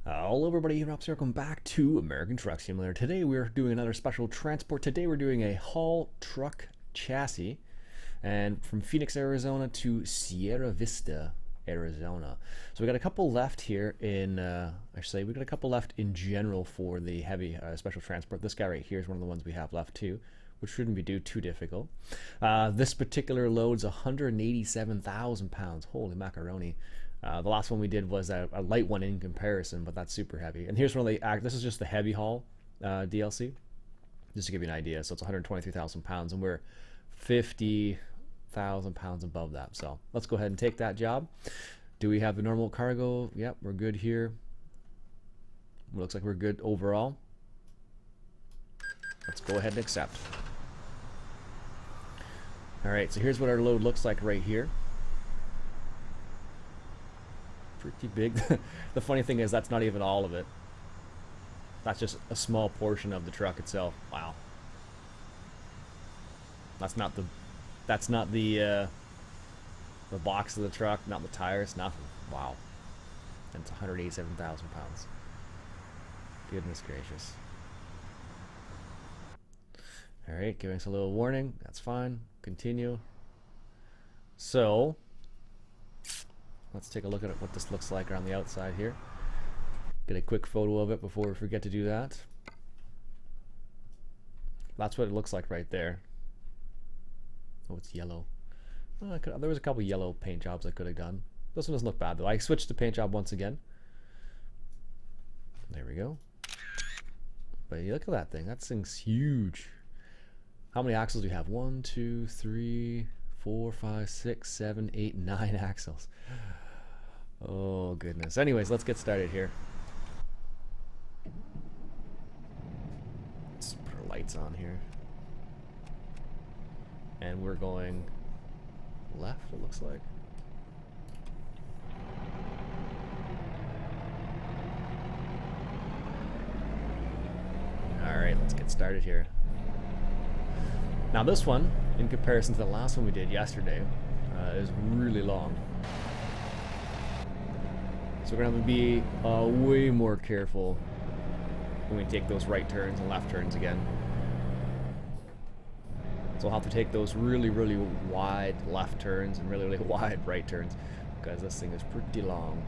Hello everybody, welcome back to American Truck Simulator. Today we're doing another special transport. Today we're doing a haul truck chassis, and from Phoenix, Arizona to Sierra Vista, Arizona. So we got a couple left here in, we got a couple left in general for the heavy special transport. This guy right here is one of the ones we have left too, which shouldn't be too difficult. This particular load's 187,000 pounds. Holy macaroni. The last one we did was a light one in comparison, but that's super heavy. And here's one of the, this is just the heavy haul DLC, just to give you an idea. So it's 123,000 pounds, and we're 50,000 pounds above that. So let's go ahead and take that job. Do we have the normal cargo? Yep, we're good here. Looks like we're good overall. Let's go ahead and accept. All right, so here's what our load looks like right here. Pretty big. The funny thing is that's not even all of it. That's just a small portion of the truck itself. Wow. That's not the box of the truck, not the tires, nothing. Wow. And it's 187,000 pounds. Goodness gracious. All right, giving us a little warning. That's fine. Continue. So let's take a look at what this looks like around the outside here. Get a quick photo of it before we forget to do that. That's what it looks like right there. Oh, it's yellow. Oh, there was a couple yellow paint jobs I could have done. This one doesn't look bad though. I switched to paint job once again. There we go. But you look at that thing. That thing's huge. How many axles do you have? 1, 2, 3, 4, 5, 6, 7, 8, 9 axles. Oh goodness. Anyways, let's get started here. Let's put our lights on here. And we're going left, it looks like. Alright, let's get started here. Now this one, in comparison to the last one we did yesterday, is really long. So we're going to have to be way more careful when we take those right turns and left turns again. So we'll have to take those really wide left turns and really wide right turns, because this thing is pretty long.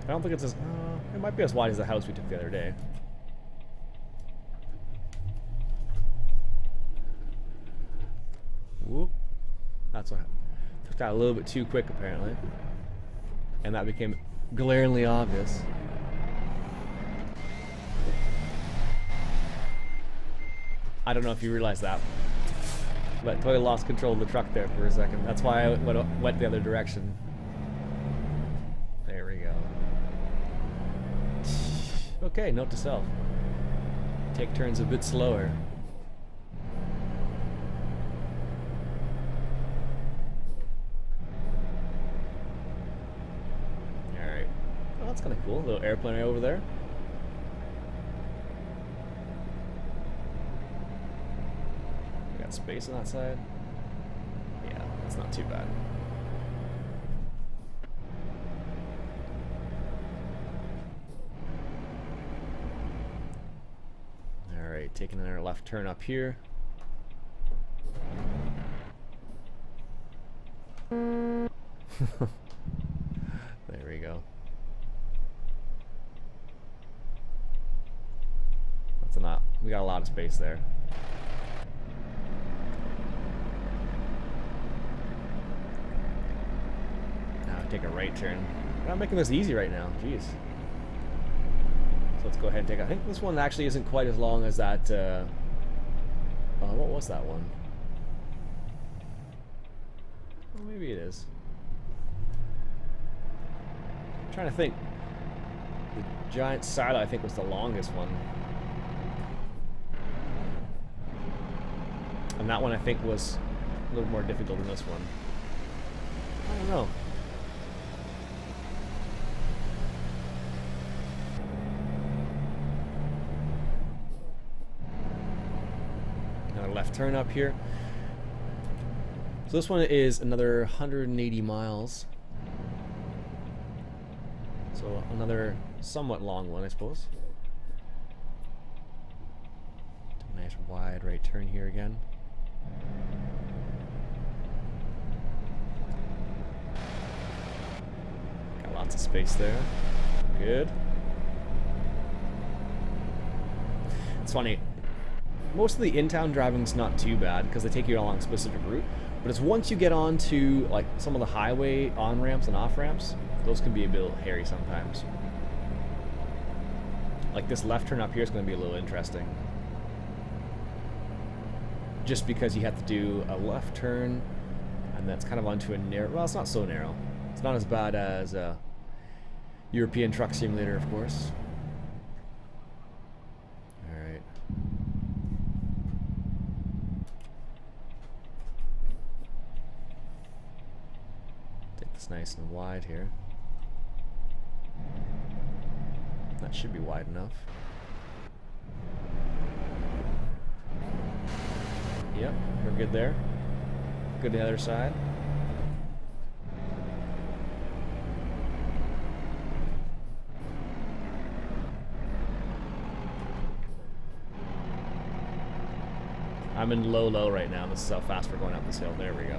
I don't think it's as, it might be as wide as the house we took the other day. Whoop. That's what happened. Took that a little bit too quick apparently. And that became glaringly obvious. I don't know if you realize that, but I totally lost control of the truck there for a second. That's why I went the other direction. There we go. Okay, note to self. Take turns a bit slower. Alright. Oh, that's kind of cool. A little airplane right over there. We got space on that side. Yeah, that's not too bad. Alright, taking our left turn up here. There we go. That's enough. We got a lot of space there. Now take a right turn. I'm not making this easy right now. Jeez. Let's go ahead and take. I think this one actually isn't quite as long as that. What was that one? Well, maybe it is. I'm trying to think. The giant silo, I think, was the longest one, and that one I think was a little more difficult than this one. I don't know. Left turn up here. So this one is another 180 miles. So another somewhat long one, I suppose. Nice wide right turn here again. Got lots of space there. Good. It's funny. Most of the in-town driving's not too bad because they take you along a specific route. But it's once you get onto like some of the highway on-ramps and off-ramps, those can be a bit hairy sometimes. Like this left turn up here is going to be a little interesting. Just because you have to do a left turn and that's kind of onto a narrow, well, it's not so narrow. It's not as bad as a European Truck Simulator, of course. Alright. Take this nice and wide here. That should be wide enough. Yep, we're good there. Good to the other side. I'm in low right now. This is how fast we're going up this hill. There we go.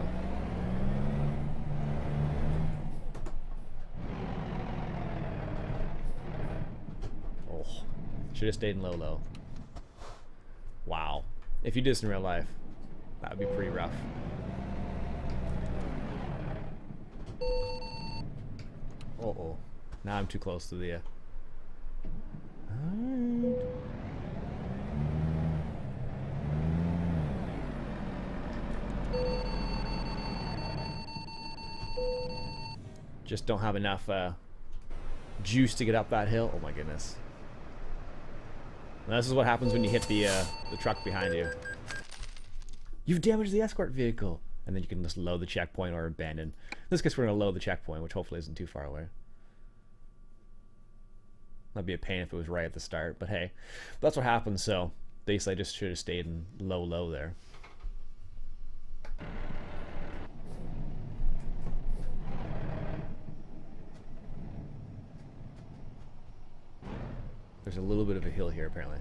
Oh, should have stayed in low. Wow. If you did this in real life, that would be pretty rough. Uh-oh. Now I'm too close to the... Just don't have enough juice to get up that hill. Oh my goodness. Now this is what happens when you hit the truck behind you. You've damaged the escort vehicle. And then you can just load the checkpoint or abandon. In this case, we're going to load the checkpoint, which hopefully isn't too far away. That'd be a pain if it was right at the start, but hey, that's what happens. So basically, I just should have stayed in low there. There's a little bit of a hill here, apparently.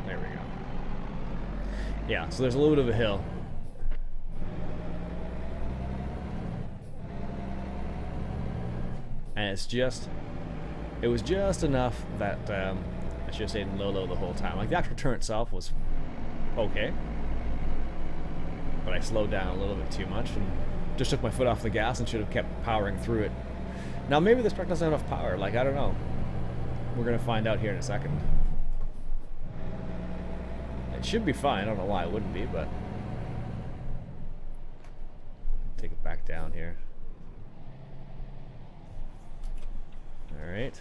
There we go. Yeah, so there's a little bit of a hill. And it's just, it was just enough that I should have stayed in low the whole time. Like the actual turn itself was okay. But I slowed down a little bit too much and just took my foot off the gas and should have kept powering through it. Now maybe this truck doesn't have enough power, like I don't know. We're gonna find out here in a second. It should be fine, I don't know why it wouldn't be, but take it back down here. Alright.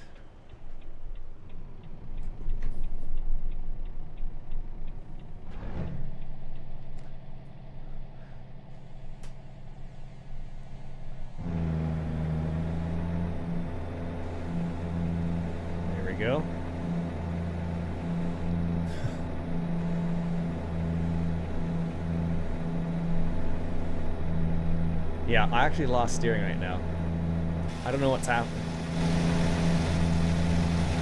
Go. Yeah, I actually lost steering right now. I don't know what's happening.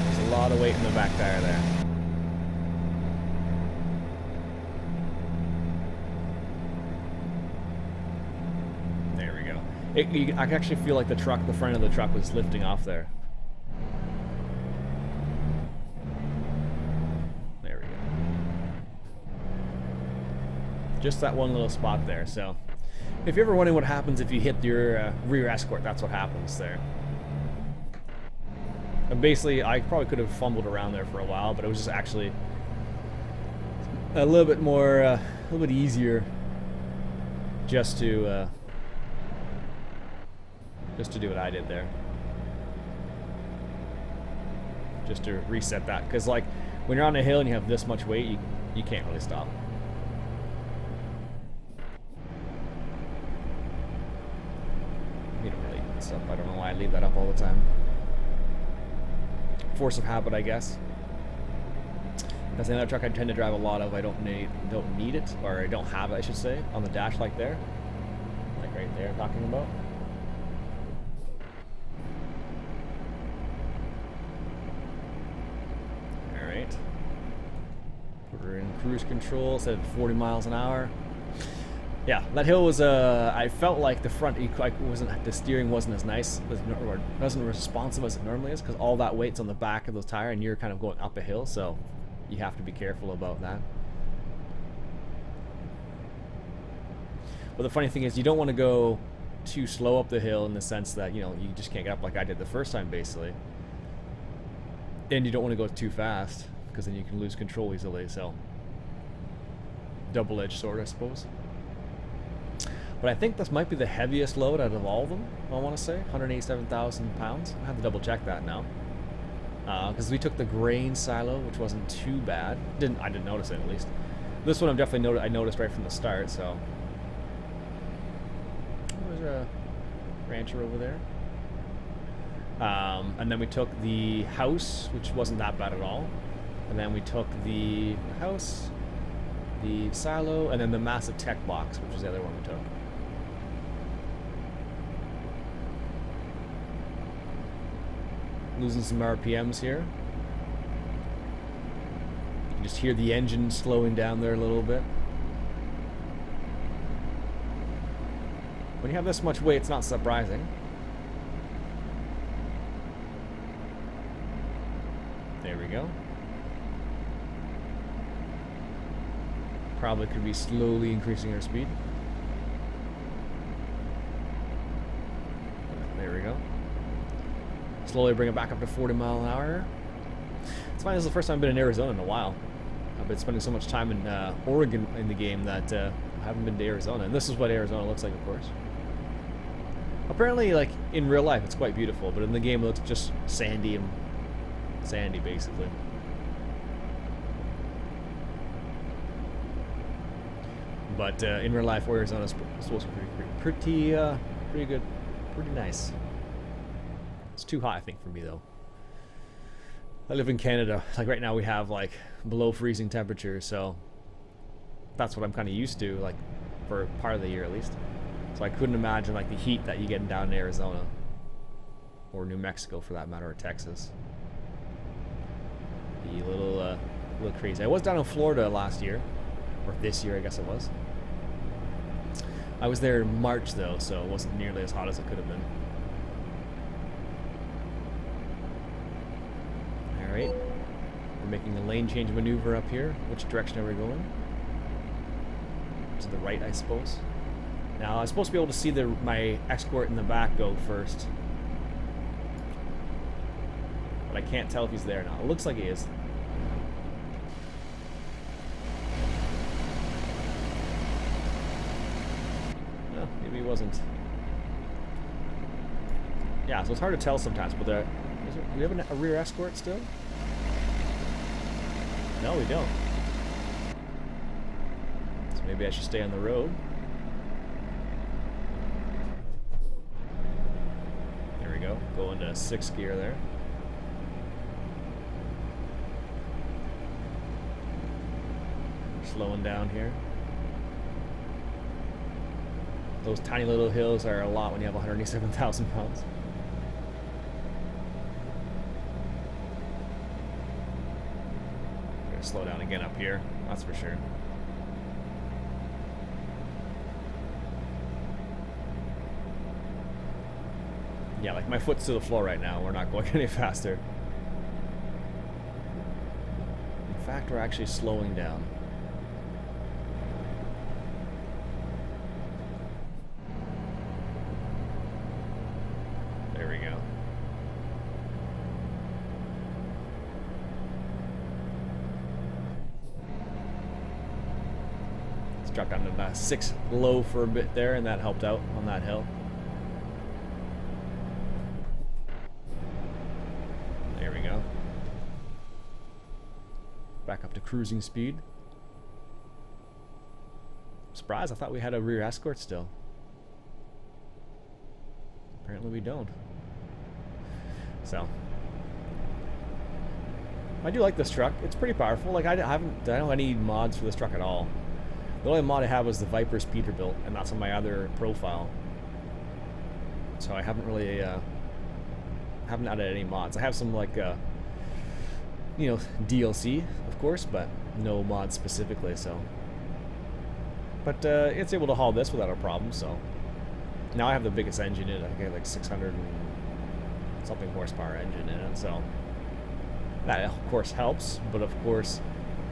There's a lot of weight in the back tire there. There we go. I can actually feel like the front of the truck was lifting off there. Just that one little spot there. So if you're ever wondering what happens if you hit your rear escort, that's what happens there. And basically, I probably could have fumbled around there for a while, but it was just actually a little bit more, a little bit easier just to do what I did there. Just to reset that, because like when you're on a hill and you have this much weight, you can't really stop. Up. I don't know why I leave that up all the time. force of habit, I guess. That's another truck I tend to drive a lot of. I don't need it, or I don't have it, I should say, on the dash like there. Like right there I'm talking about. Alright. We're in cruise control, set at 40 miles an hour. Yeah, that hill was, I felt like the front, the steering wasn't as nice, or wasn't responsive as it normally is, because all that weight's on the back of those tires, and you're kind of going up a hill, so you have to be careful about that. But the funny thing is, you don't want to go too slow up the hill in the sense that, you know, you just can't get up like I did the first time, basically. And you don't want to go too fast, because then you can lose control easily, so double-edged sword, I suppose. But I think this might be the heaviest load out of all of them, I want to say. 187,000 pounds. I have to double check that now. Because we took the grain silo, which wasn't too bad. I didn't notice it, at least. This one I noticed right from the start, so. There's a rancher over there. And then we took the house, which wasn't that bad at all. And then we took the house, the silo, and then the massive tech box, which was the other one we took. Losing some RPMs here. You can just hear the engine slowing down there a little bit. When you have this much weight, it's not surprising. There we go. Probably could be slowly increasing our speed. There we go. Slowly bring it back up to 40 mile an hour. It's funny, this is the first time I've been in Arizona in a while. I've been spending so much time in Oregon in the game that I haven't been to Arizona. And this is what Arizona looks like, of course. Apparently, like, in real life, it's quite beautiful, but in the game, it looks just sandy, basically. But in real life, Arizona is supposed to be pretty good, pretty nice. It's too hot, I think, for me, though. I live in Canada. Like, right now we have, like, below freezing temperatures, so that's what I'm kind of used to, like, for part of the year, at least. So I couldn't imagine, like, the heat that you get down in Arizona. Or New Mexico, for that matter, or Texas. Be a little crazy. I was down in Florida last year. Or this year, I guess it was. I was there in March, though, so it wasn't nearly as hot as it could have been. Alright, we're making a lane change maneuver up here. Which direction are we going? To the right, I suppose. Now, I was supposed to be able to see my escort in the back go first. But I can't tell if he's there now. It looks like he is. No, maybe he wasn't. Yeah, so it's hard to tell sometimes, but do we have a rear escort still? No, we don't. So maybe I should stay on the road. There we go. Go into 6th gear there. Slowing down here. Those tiny little hills are a lot when you have 187,000 pounds. Slow down again up here, that's for sure. Yeah, like my foot's to the floor right now. We're not going any faster. In fact, we're actually slowing down. There we go. Dropped down to 6 low for a bit there, and that helped out on that hill. There we go. Back up to cruising speed. Surprise, I thought we had a rear escort still. Apparently we don't. So, I do like this truck. It's pretty powerful. Like I don't have any mods for this truck at all. The only mod I have was the Viper's Peterbilt, and that's on my other profile. So I haven't really haven't added any mods. I have some like you know, DLC of course, but no mods specifically. So, but it's able to haul this without a problem. So now I have the biggest engine in it. I think I have like 600 and something horsepower engine in it. So that of course helps, but of course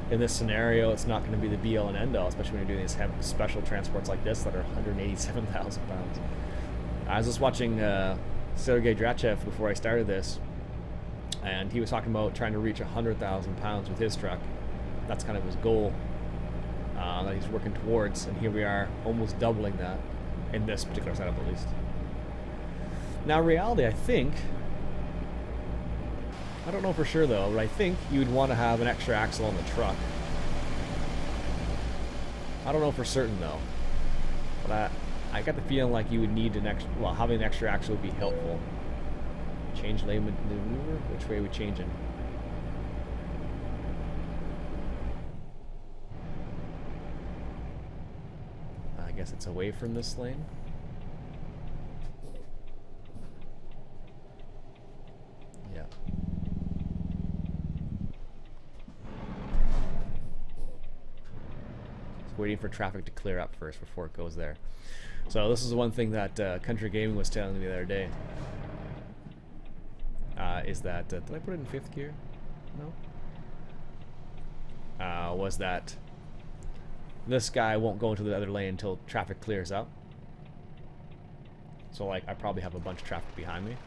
in this scenario it's not going to be the be all and end all, especially when you're doing these special transports like this that are 187,000 pounds. I was just watching Sergey Drachev before I started this, and he was talking about trying to reach 100,000 pounds with his truck. That's kind of his goal that he's working towards, and here we are almost doubling that in this particular setup at least. Now in reality, I don't know for sure though, but I think you would want to have an extra axle on the truck. I don't know for certain though, but I got the feeling like you would need an extra, well, having an extra axle would be helpful. Change lane maneuver? Which way are we changing? I guess it's away from this lane. Yeah. Waiting for traffic to clear up first before it goes there. So this is the one thing that Country Gaming was telling me the other day. Is that did I put it in 5th gear? No. Was that this guy won't go into the other lane until traffic clears up. So like I probably have a bunch of traffic behind me.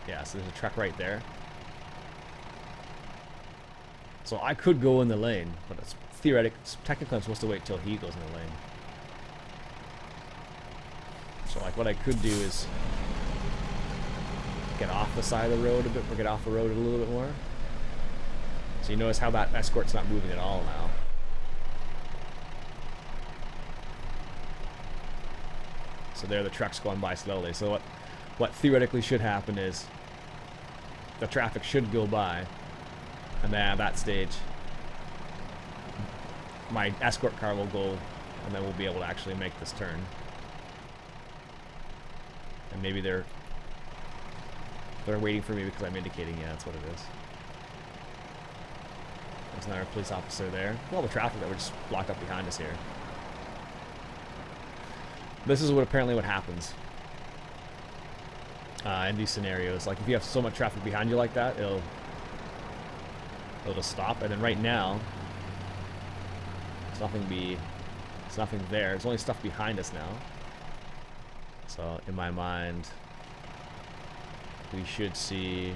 Yeah, so there's a truck right there. So I could go in the lane, but it's technically I'm supposed to wait till he goes in the lane. So like what I could do is get off the side of the road a bit, or get off the road a little bit more. So you notice how that Escort's not moving at all now. So there the truck's going by slowly. So what theoretically should happen is the traffic should go by, and then at that stage my escort car will go, and then we'll be able to actually make this turn. And maybe they're waiting for me because I'm indicating. Yeah, that's what it is. There's another police officer there. All the traffic that we're just blocked up behind us here. This is apparently what happens in these scenarios. Like if you have so much traffic behind you like that, it'll just stop. And then right now, there's nothing there. There's only stuff behind us now. So in my mind, we should see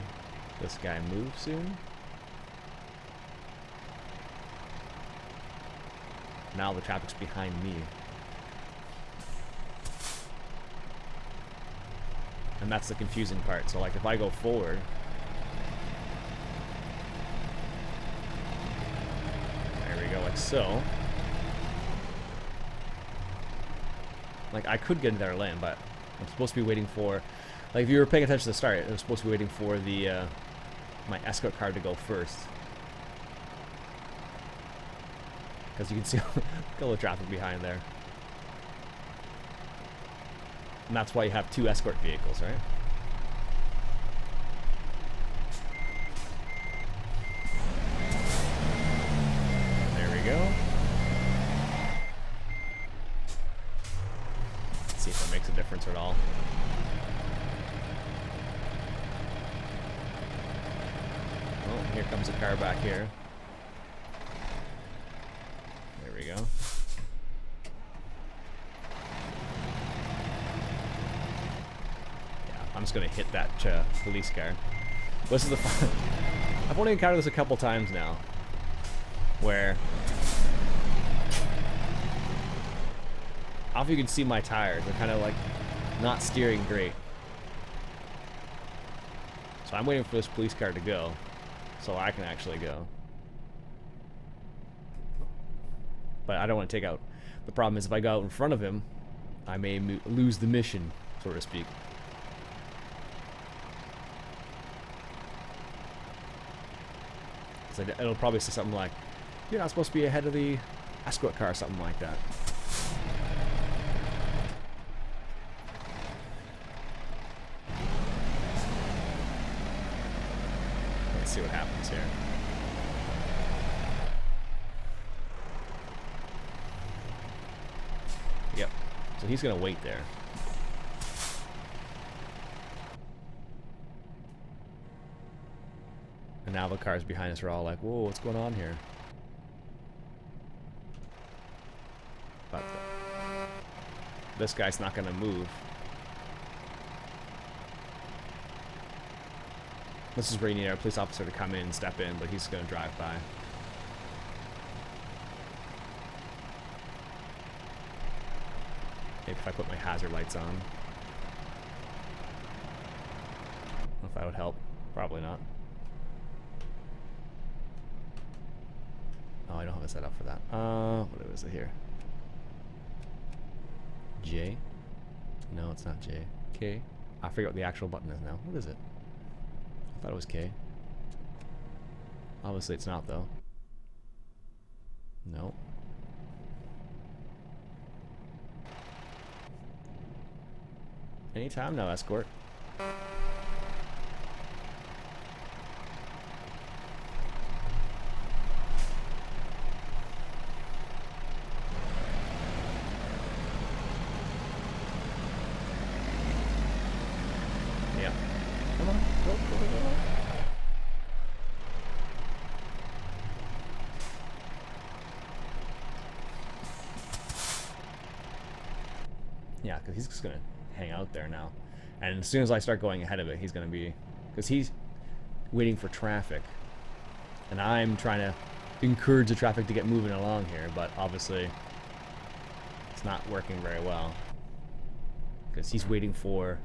this guy move soon. Now the traffic's behind me. And that's the confusing part. So like if I go forward, there we go, like so. Like I could get into their lane, but I'm supposed to be waiting for, like if you were paying attention to the start, I was supposed to be waiting for the my escort car to go first. Because you can see all the traffic behind there. And that's why you have 2 escort vehicles, right? There we go. Let's see if that makes a difference at all. Oh, here comes a car back here. There we go. I'm just gonna hit that police car. This is the fun. I've only encountered this a couple times now, where I don't know if you can see my tires. They're kind of like not steering great. So I'm waiting for this police car to go, so I can actually go. But I don't want to take out. The problem is if I go out in front of him, I may lose the mission, so to speak. Because it'll probably say something like, you're not supposed to be ahead of the escort car or something like that. Let's see what happens here. Yep. So he's going to wait there. And now the cars behind us are all like, whoa, what's going on here? But this guy's not going to move. This is where you need our police officer to come in and step in, but he's going to drive by. Maybe if I put my hazard lights on. I don't know if that would help. Probably not. Oh, I don't have it set up for that. What is it here? J? No, it's not J. K? I forget what the actual button is now. What is it? I thought it was K. Obviously it's not, though. No. Anytime now, escort. Yeah. Come on. Go, go, go, go. Yeah, because he's just going to hang out there now. And as soon as I start going ahead of it, he's going to be... Because he's waiting for traffic. And I'm trying to encourage the traffic to get moving along here, but obviously it's not working very well. Because he's waiting for...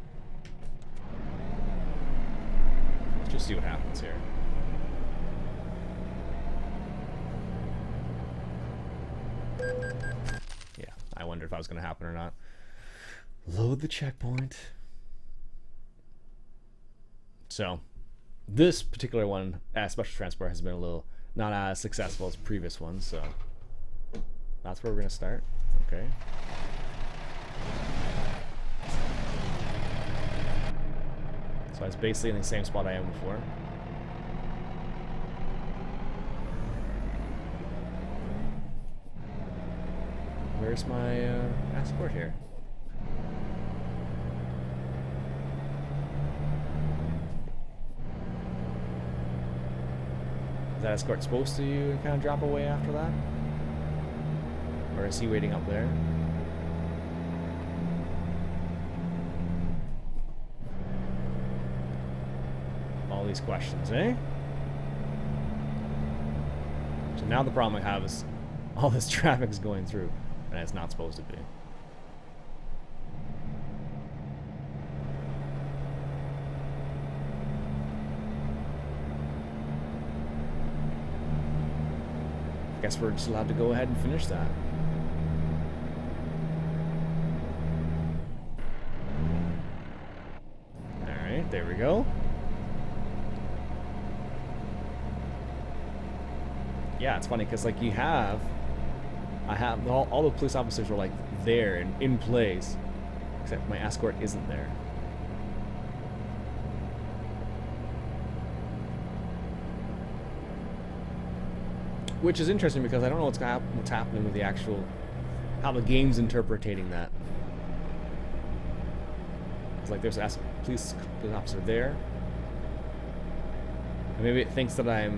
Let's just see what happens here. Yeah, I wonder if that was going to happen or not. Load the checkpoint. So, this particular one, Special Transport, has been a little not as successful as previous ones, so that's where we're going to start. Okay. So it's basically in the same spot I am before. Where's my escort here? Is that escort supposed to kind of drop away after that? Or is he waiting up there? All these questions, eh? So now the problem I have is all this traffic is going through, and it's not supposed to be. Guess we're just allowed to go ahead and finish that. Alright, there we go. Yeah, it's funny because like I have all the police officers are like there and in place, except my escort isn't there. Which is interesting because I don't know what's happening with the actual, how the game's interpreting that. It's like there's a police officer there. And maybe it thinks that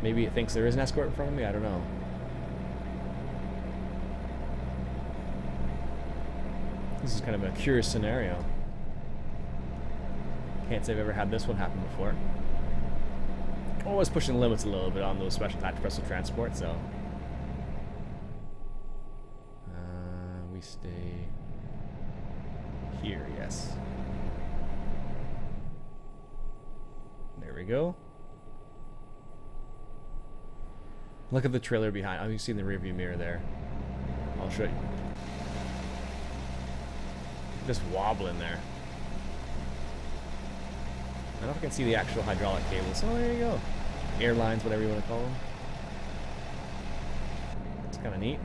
maybe it thinks there is an escort in front of me, I don't know. This is kind of a curious scenario. Can't say I've ever had this one happen before. Always pushing the limits a little bit on those special transport, so we stay here, yes. There we go. Look at the trailer behind. Oh, you see in the rearview mirror there. I'll show you. Just wobbling there. I don't know if I can see the actual hydraulic cables. Oh, there you go. airlines, whatever you want to call them. It's kind of neat.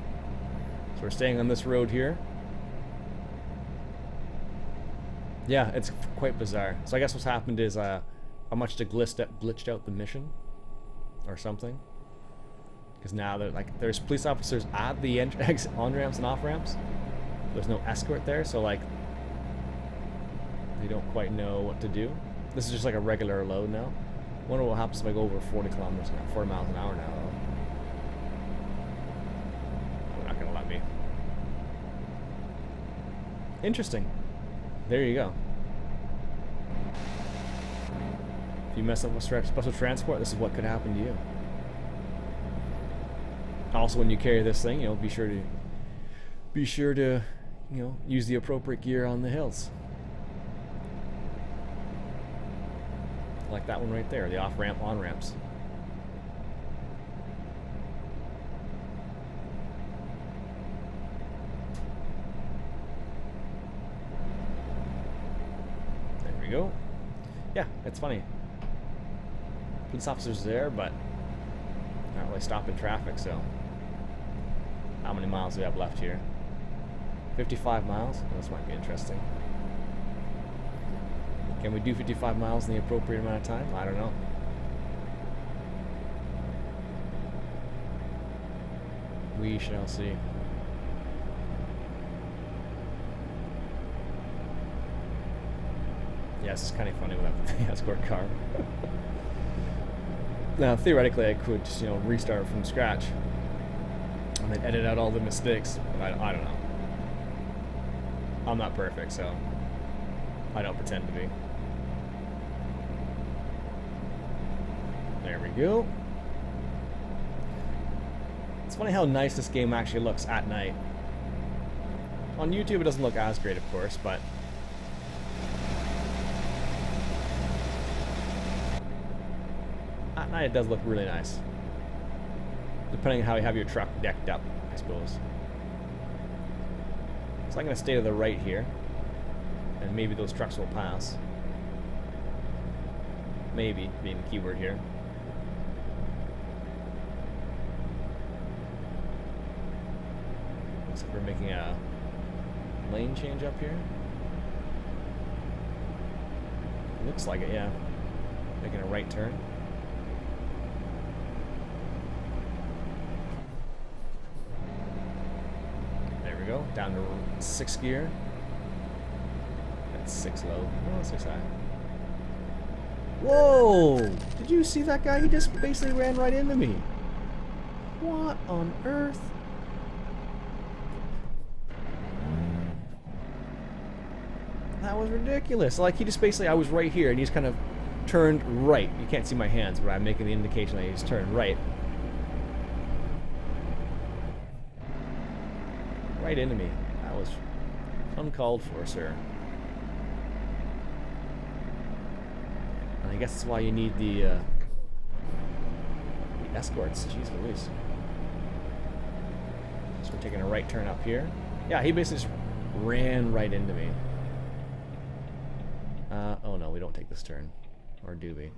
So we're staying on this road here. Yeah, it's quite bizarre. So I guess what's happened is how much they glitched out the mission or something. Because now there's police officers at the on-ramps and off-ramps. There's no escort there, so like they don't quite know what to do. This is just like a regular load now. I wonder what happens if I go over 40 kilometers an hour, 40 miles an hour now though. They're not gonna let me. Interesting. There you go. If you mess up with special transport, this is what could happen to you. Also, when you carry this thing, you know, be sure to, you know, use the appropriate gear on the hills. Like that one right there, the off-ramp, on-ramps. There we go. Yeah, it's funny. Police officers there, but not really stopping traffic, so. How many miles do we have left here? 55 miles? Well, this might be interesting. Can we do 55 miles in the appropriate amount of time? I don't know. We shall see. Yeah, this is kind of funny without the escort car. Now, theoretically, I could just, you know, restart from scratch and then edit out all the mistakes, but I don't know. I'm not perfect, so I don't pretend to be. There we go. It's funny how nice this game actually looks at night. On YouTube, it doesn't look as great, of course, but at night it does look really nice. Depending on how you have your truck decked up, I suppose. So I'm going to stay to the right here, and maybe those trucks will pass. Maybe, being the keyword here. Looks like we're making a lane change up here. Looks like it, yeah. Making a right turn. There we go. Down to 6th gear. That's 6 low. Oh, 6 high. Whoa! Did you see that guy? He just basically ran right into me. What on earth? That was ridiculous. Like, he just basically, I was right here and he's kind of turned right. You can't see my hands, but I'm making the indication that he's turned right. Right into me. That was uncalled for, sir. And I guess that's why you need the escorts. Jeez Louise. So we're taking a right turn up here. Yeah, he basically just ran right into me. Oh no, we don't take this turn. Or do we?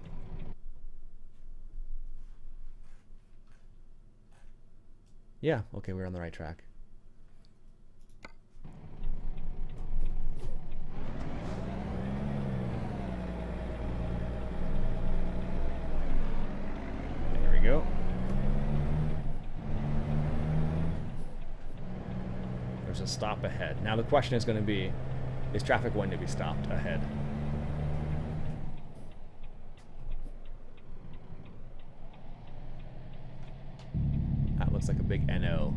Yeah, okay, we're on the right track. There we go. There's a stop ahead. Now the question is going to be, is traffic going to be stopped ahead? That looks like a big NO.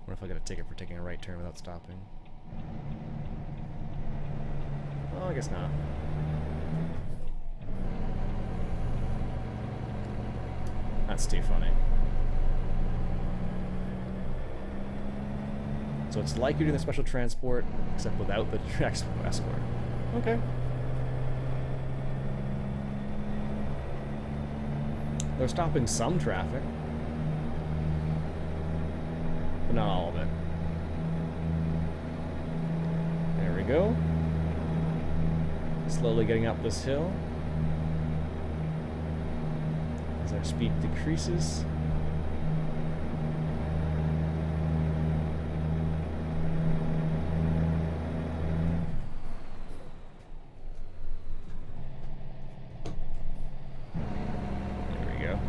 What if I get a ticket for taking a right turn without stopping? Well, I guess not. That's too funny. So it's like you're doing the special transport, except without the escort. Okay. They're stopping some traffic, but not all of it. There we go. Slowly getting up this hill as our speed decreases. There we go.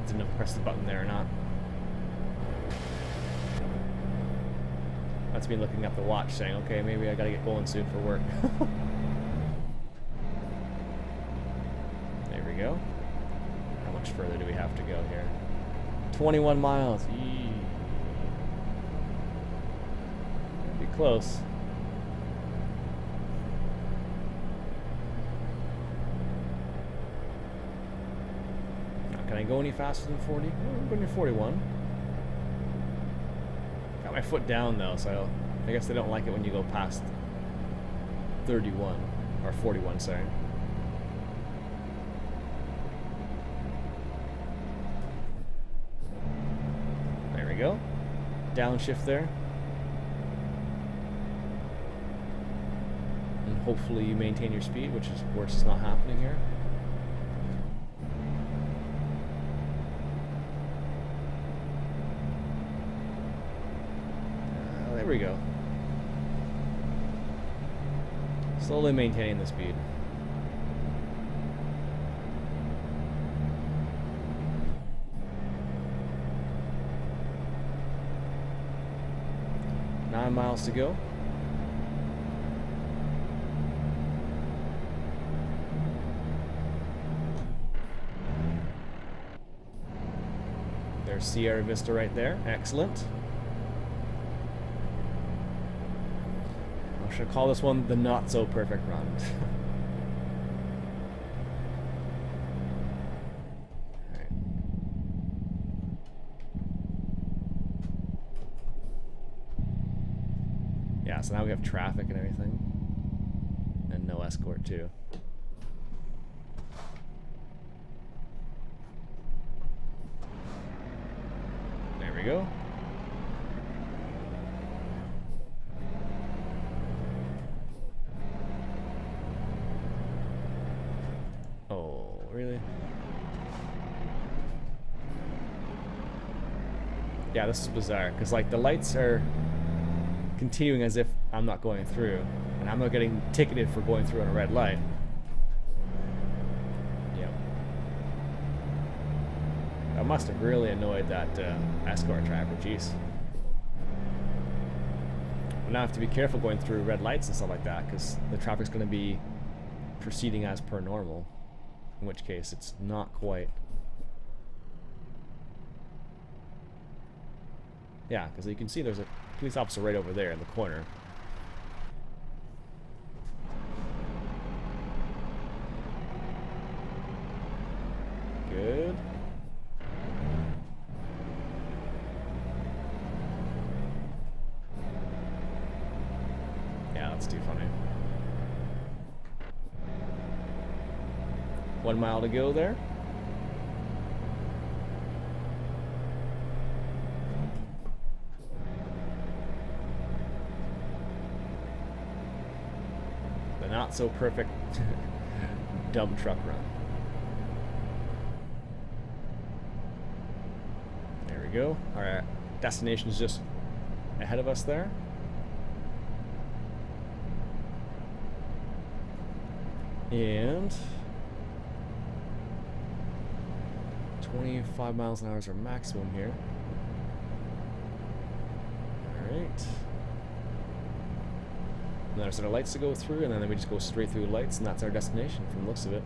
Didn't know if I pressed the button there or not. That's me looking up the watch saying, okay, maybe I gotta get going soon for work. There we go. How much further do we have to go here? 21 miles. Yee. Be close. Now, can I go any faster than 40? Oh, I'm going to 41. Got my foot down though, so I guess they don't like it when you go past 31 or 41, sorry. There we go. Downshift there. And hopefully you maintain your speed, which is, of course, is not happening here. There we go. Slowly maintaining the speed. Nine miles to go. There's Sierra Vista right there. Excellent. I should call this one the not so perfect run. Alright. Yeah, so now we have traffic and everything. And no escort too. There we go. Really? Yeah, this is bizarre because like the lights are continuing as if I'm not going through, and I'm not getting ticketed for going through on a red light. Yep. That must have really annoyed that escort driver. Jeez. But now I have to be careful going through red lights and stuff like that because the traffic's going to be proceeding as per normal. In which case, it's not quite. Yeah, because you can see there's a police officer right over there in the corner. Good. Yeah, that's too funny. 1 mile to go there. The not so perfect dump truck run. There we go. Our destination is just ahead of us there. And 25 miles an hour is our maximum here. Alright. Another set of lights to go through, and then we just go straight through the lights, and that's our destination from the looks of it.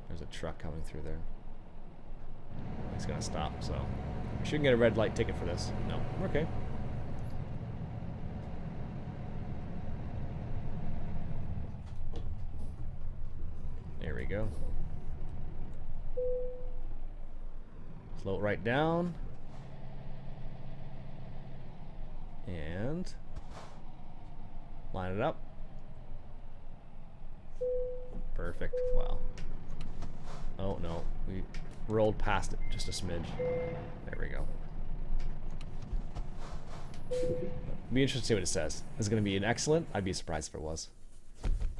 There's a truck coming through there. It's gonna stop, so we shouldn't get a red light ticket for this. No. Okay. There we go. Slow it right down. And line it up. Perfect. Wow. Oh no, we rolled past it just a smidge. There we go. Be interested to see what it says. Is it going to be an excellent? I'd be surprised if it was.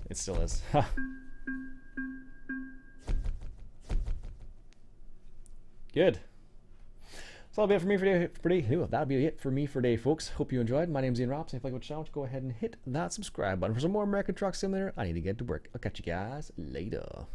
It still is. Good. So that'll be it for me that'll be it for me for today, folks. Hope you enjoyed. My name's Ian Rops. If you like what you channel, go ahead and hit that subscribe button for some more American Truck Simulator. I need to get to work. I'll catch you guys later.